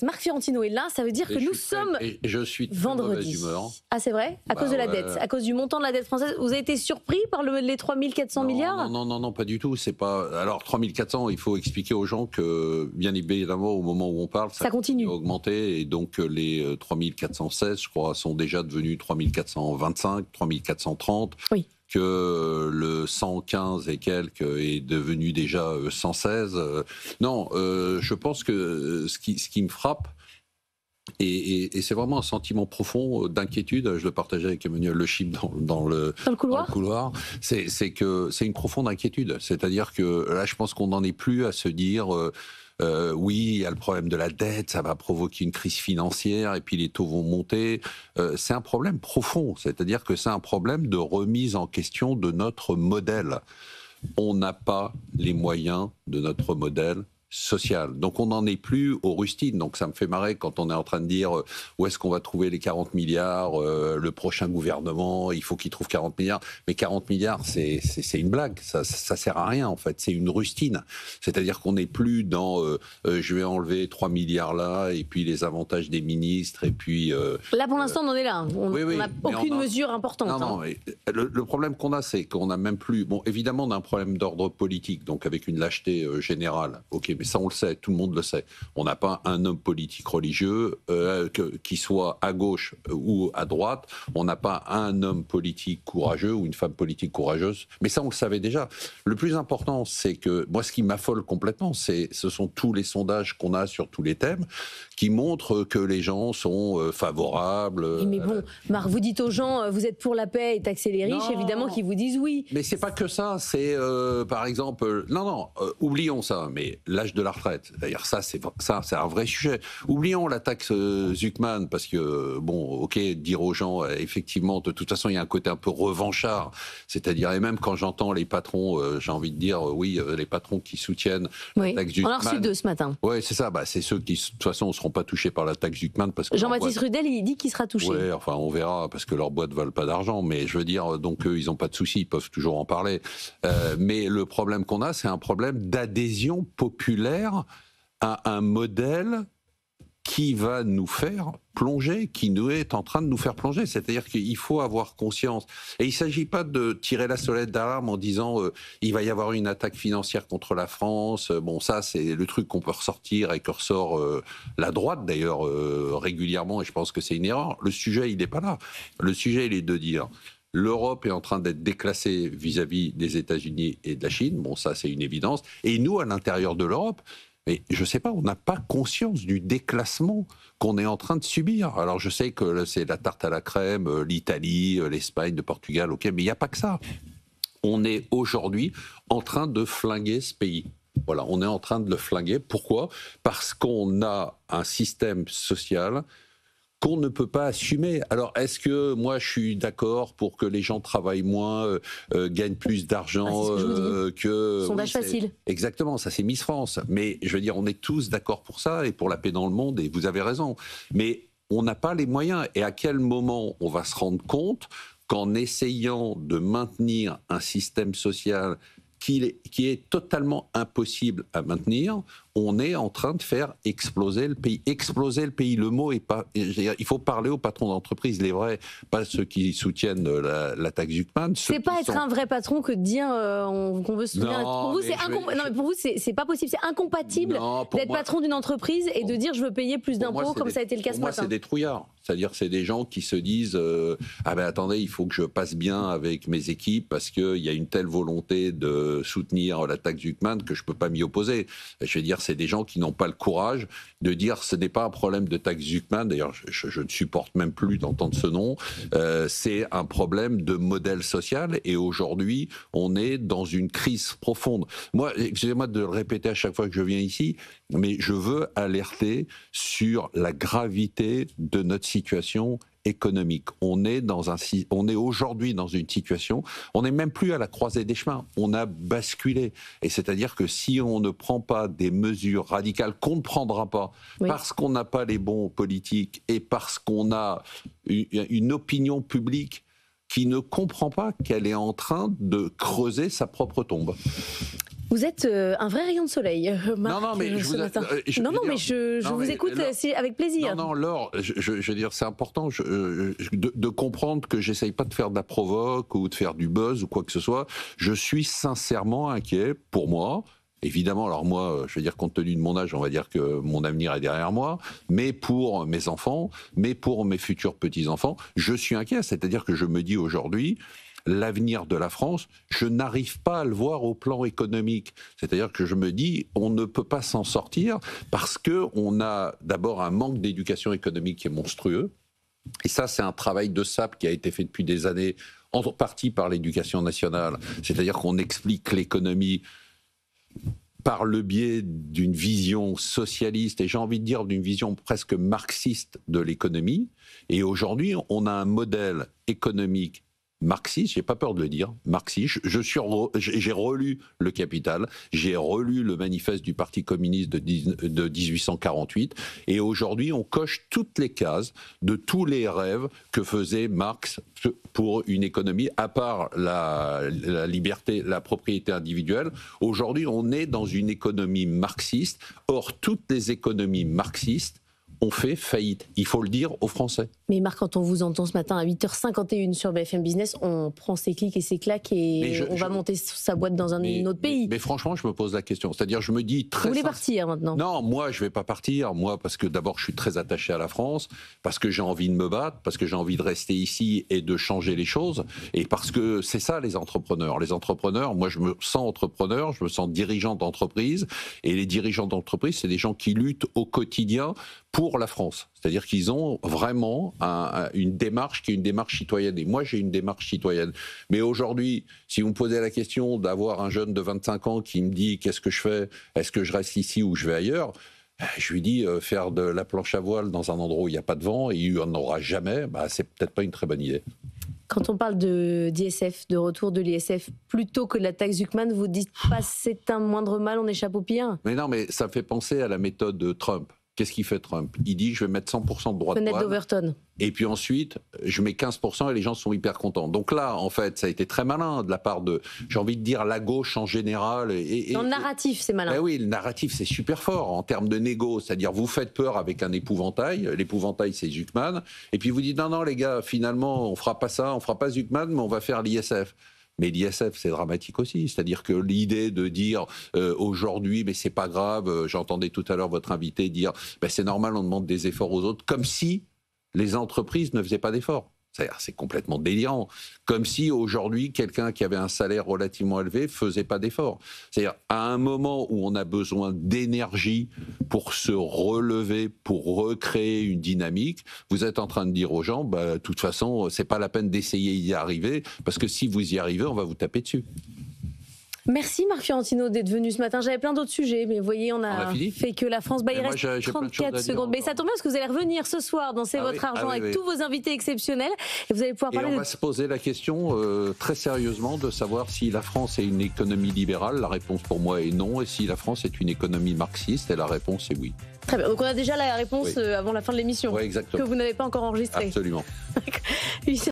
Marc Fiorentino est là, ça veut dire que nous sommes et je suis de vendredi. mauvaise humeur. Ah c'est vrai? À cause de la dette, à cause du montant de la dette française. Vous avez été surpris par les 3400 milliards? Non, pas du tout. C'est pas. Alors 3400, il faut expliquer aux gens que bien évidemment au moment où on parle, ça continue à augmenter et donc les 3416, je crois, sont déjà devenus 3425, 3430. Oui. Que le 115 et quelques est devenu déjà 116. Non, je pense que ce qui me frappe, et c'est vraiment un sentiment profond d'inquiétude, je le partageais avec Emmanuel Le Chip dans le couloir, c'est que c'est une profonde inquiétude. C'est-à-dire que là, je pense qu'on n'en est plus à se dire... oui, il y a le problème de la dette, ça va provoquer une crise financière et puis les taux vont monter. C'est un problème profond, c'est-à-dire que c'est un problème de remise en question de notre modèle. On n'a pas les moyens de notre modèle social. Donc on n'en est plus aux rustines. Donc ça me fait marrer quand on est en train de dire où est-ce qu'on va trouver les 40 milliards, le prochain gouvernement, il faut qu'il trouve 40 milliards. Mais 40 milliards, c'est une blague. Ça sert à rien en fait. C'est une rustine. C'est-à-dire qu'on n'est plus dans je vais enlever 3 milliards là et puis les avantages des ministres et puis... là pour l'instant on en est là. On n'a aucune mesure importante. Non, le problème qu'on a, c'est qu'on n'a même plus... Bon, évidemment on a un problème d'ordre politique, donc avec une lâcheté générale. Ok, mais ça on le sait, tout le monde le sait. On n'a pas un homme politique religieux qui soit à gauche ou à droite. On n'a pas un homme politique courageux ou une femme politique courageuse. Mais ça on le savait déjà. Le plus important, c'est que moi ce qui m'affole complètement, ce sont tous les sondages qu'on a sur tous les thèmes qui montrent que les gens sont favorables. Mais bon, Marc, vous dites aux gens, vous êtes pour la paix et taxer les riches, évidemment qu'ils vous disent oui. Mais c'est pas que ça. C'est par exemple, oublions ça. Mais l'âge de la retraite, d'ailleurs ça c'est un vrai sujet. Oublions la taxe Zuckman parce que bon, ok, dire aux gens effectivement de toute façon il y a un côté un peu revanchard, c'est-à-dire et même quand j'entends les patrons, j'ai envie de dire oui, les patrons qui soutiennent la taxe Zuckman. On a reçu deux ce matin. Oui, c'est ça. C'est ceux qui de toute façon ne seront pas touchés par la taxe Zuckman parce que Jean-Baptiste Rudel il dit qu'il sera touché. Oui, enfin on verra parce que leurs boîtes valent pas d'argent, mais je veux dire donc eux ils n'ont pas de soucis, ils peuvent toujours en parler. Mais le problème qu'on a, c'est un problème d'adhésion populaire à un modèle qui va nous faire plonger, qui nous est en train de nous faire plonger. C'est-à-dire qu'il faut avoir conscience. Et il ne s'agit pas de tirer la sonnette d'alarme en disant il va y avoir une attaque financière contre la France. Bon, ça, c'est le truc qu'on peut ressortir et que ressort la droite, d'ailleurs, régulièrement, et je pense que c'est une erreur. Le sujet, il n'est pas là. Le sujet, il est de dire... L'Europe est en train d'être déclassée vis-à-vis des États-Unis et de la Chine. Bon, ça, c'est une évidence. Et nous, à l'intérieur de l'Europe, mais je ne sais pas, on n'a pas conscience du déclassement qu'on est en train de subir. Alors, je sais que c'est la tarte à la crème, l'Italie, l'Espagne, le Portugal, ok, mais il n'y a pas que ça. On est aujourd'hui en train de flinguer ce pays. Voilà, on est en train de le flinguer. Pourquoi ? Parce qu'on a un système social qu'on ne peut pas assumer. Alors, est-ce que moi, je suis d'accord pour que les gens travaillent moins, gagnent plus d'argent que... Sondage facile. Exactement, ça c'est Miss France. Mais je veux dire, on est tous d'accord pour ça et pour la paix dans le monde, et vous avez raison. Mais on n'a pas les moyens. Et à quel moment on va se rendre compte qu'en essayant de maintenir un système social qui est totalement impossible à maintenir, on est en train de faire exploser le pays. Exploser le pays, le mot est pas... Il faut parler aux patrons d'entreprise, les vrais, pas ceux qui soutiennent la taxe Zuckman. C'est pas être un vrai patron que de dire qu'on veut soutenir... Pour vous, pour vous, c'est pas possible, c'est incompatible d'être patron d'une entreprise et de dire je veux payer plus d'impôts comme ça a été le cas ce matin. Pour moi, c'est des trouillards. C'est-à-dire c'est des gens qui se disent ah ben attendez, il faut que je passe bien avec mes équipes parce qu'il y a une telle volonté de soutenir la taxe Zuckman que je peux pas m'y opposer. Je veux dire, c'est des gens qui n'ont pas le courage de dire ce n'est pas un problème de taxe Zuckman, d'ailleurs je ne supporte même plus d'entendre ce nom, c'est un problème de modèle social et aujourd'hui on est dans une crise profonde. Moi, excusez-moi de le répéter à chaque fois que je viens ici, mais je veux alerter sur la gravité de notre situation économique. On est aujourd'hui dans une situation, on n'est même plus à la croisée des chemins, on a basculé. Et c'est-à-dire que si on ne prend pas des mesures radicales, qu'on ne prendra pas, parce qu'on n'a pas les bons politiques et parce qu'on a une opinion publique qui ne comprend pas qu'elle est en train de creuser sa propre tombe. Vous êtes un vrai rayon de soleil, Marc. Non, mais je vous écoute avec plaisir. Non, Laure, je veux dire, c'est important de comprendre que j'essaye pas de faire de la provoque ou de faire du buzz ou quoi que ce soit. Je suis sincèrement inquiet pour moi. Évidemment, alors moi, je veux dire, compte tenu de mon âge, on va dire que mon avenir est derrière moi, mais pour mes enfants, mais pour mes futurs petits-enfants, je suis inquiet. C'est-à-dire que je me dis aujourd'hui, l'avenir de la France, je n'arrive pas à le voir au plan économique. C'est-à-dire que je me dis, on ne peut pas s'en sortir parce qu'on a d'abord un manque d'éducation économique qui est monstrueux. Et ça, c'est un travail de sape qui a été fait depuis des années, en partie par l'éducation nationale. C'est-à-dire qu'on explique l'économie par le biais d'une vision socialiste, et j'ai envie de dire d'une vision presque marxiste de l'économie. Et aujourd'hui, on a un modèle économique marxiste, j'ai pas peur de le dire, marxiste. J'ai relu Le Capital, j'ai relu le manifeste du Parti communiste de 1848, et aujourd'hui on coche toutes les cases de tous les rêves que faisait Marx pour une économie, à part la liberté, la propriété individuelle. Aujourd'hui on est dans une économie marxiste. Or toutes les économies marxistes ont fait faillite. Il faut le dire aux Français. Mais Marc, quand on vous entend ce matin à 8h51 sur BFM Business, on prend ses clics et ses claques et on va monter sa boîte dans un autre pays. Mais franchement, je me pose la question. C'est-à-dire, je me dis très... Vous voulez partir maintenant? Non, moi, je ne vais pas partir. Moi, parce que d'abord, je suis très attaché à la France, parce que j'ai envie de me battre, parce que j'ai envie de rester ici et de changer les choses, et parce que c'est ça, les entrepreneurs. Les entrepreneurs, moi, je me sens entrepreneur, je me sens dirigeant d'entreprise, et les dirigeants d'entreprise, c'est des gens qui luttent au quotidien pour la France. C'est-à-dire qu'ils ont vraiment une démarche qui est une démarche citoyenne. Et moi, j'ai une démarche citoyenne. Mais aujourd'hui, si vous me posez la question d'avoir un jeune de 25 ans qui me dit « Qu'est-ce que je fais? Est-ce que je reste ici ou je vais ailleurs ?» Je lui dis faire de la planche à voile dans un endroit où il n'y a pas de vent et il n'y en aura jamais, c'est peut-être pas une très bonne idée. Quand on parle d'ISF, de retour de l'ISF, plutôt que de la taxe Zuckman, vous dites pas c'est un moindre mal, on échappe au pire? Mais non, mais ça fait penser à la méthode de Trump. Qu'est-ce qu'il fait Trump? Il dit je vais mettre 100% de droits de douane. d'Overton. Et puis ensuite, je mets 15% et les gens sont hyper contents. Donc là, en fait, ça a été très malin de la part de, j'ai envie de dire, la gauche en général. Dans le narratif, c'est malin. Ben oui, le narratif, c'est super fort en termes de négo. C'est-à-dire, vous faites peur avec un épouvantail. L'épouvantail, c'est Zuckman. Et puis vous dites, non, les gars, finalement, on fera pas ça, on fera pas Zuckman, mais on va faire l'ISF. Mais l'ISF, c'est dramatique aussi. C'est-à-dire que l'idée de dire aujourd'hui, mais c'est pas grave, j'entendais tout à l'heure votre invité dire c'est normal, on demande des efforts aux autres, comme si les entreprises ne faisaient pas d'efforts. C'est complètement délirant. Comme si aujourd'hui, quelqu'un qui avait un salaire relativement élevé ne faisait pas d'efforts. C'est-à-dire, à un moment où on a besoin d'énergie pour se relever, pour recréer une dynamique, vous êtes en train de dire aux gens, de toute façon, c'est pas la peine d'essayer d'y arriver, parce que si vous y arrivez, on va vous taper dessus. Merci Marc Fiorentino d'être venu ce matin. J'avais plein d'autres sujets, mais vous voyez, on a fait que la France. Il reste 34 secondes. Mais ça tombe bien parce que vous allez revenir ce soir dans C'est votre argent avec tous vos invités exceptionnels. Et vous allez pouvoir parler. On va se poser la question très sérieusement de savoir si la France est une économie libérale. La réponse pour moi est non. Et si la France est une économie marxiste, et la réponse est oui. Très bien. Donc on a déjà la réponse avant la fin de l'émission. Oui, exactement. Que vous n'avez pas encore enregistrée. Absolument.